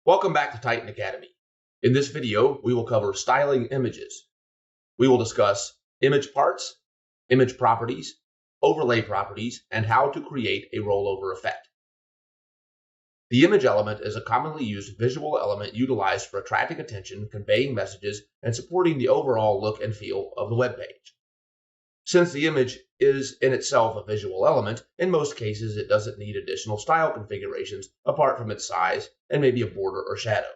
Welcome back to Titan Academy. In this video, we will cover styling images. We will discuss image parts, image properties, overlay properties, and how to create a rollover effect. The image element is a commonly used visual element utilized for attracting attention, conveying messages, and supporting the overall look and feel of the web page. Since the image is in itself a visual element, in most cases it doesn't need additional style configurations apart from its size and maybe a border or shadow.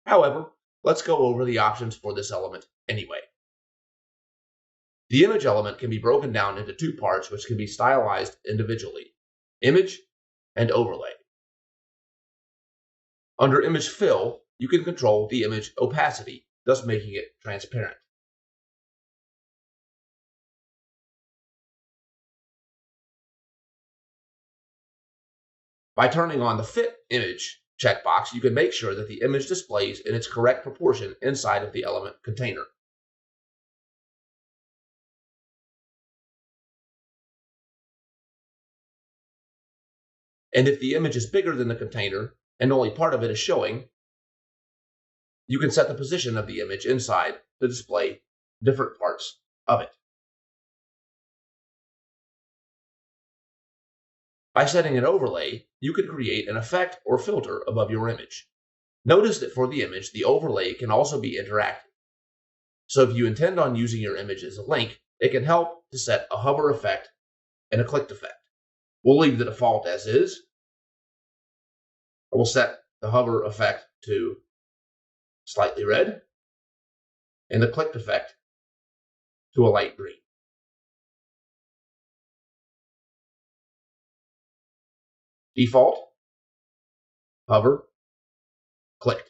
However, let's go over the options for this element anyway. The image element can be broken down into two parts which can be stylized individually: image and overlay. Under image fill, you can control the image opacity, thus making it transparent. By turning on the Fit Image checkbox, you can make sure that the image displays in its correct proportion inside of the element container. And if the image is bigger than the container and only part of it is showing, you can set the position of the image inside to display different parts of it. By setting an overlay, you can create an effect or filter above your image. Notice that for the image, the overlay can also be interactive. So if you intend on using your image as a link, it can help to set a hover effect and a clicked effect. We'll leave the default as is. We'll set the hover effect to slightly red and the clicked effect to a light green. Default, hover, clicked.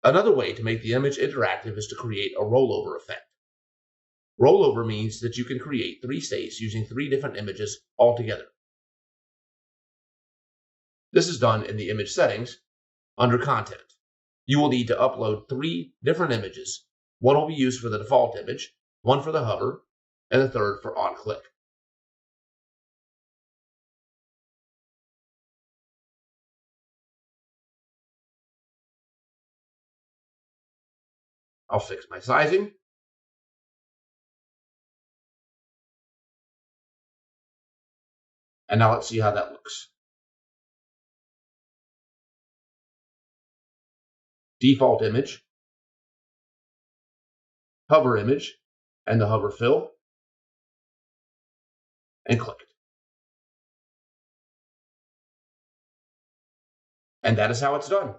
Another way to make the image interactive is to create a rollover effect. Rollover means that you can create 3 states using 3 different images altogether. This is done in the image settings under content. You will need to upload 3 different images. One will be used for the default image, one for the hover, and the third for on-click. I'll fix my sizing. And now let's see how that looks. Default image, hover image, and the hover fill, and click it. And that is how it's done.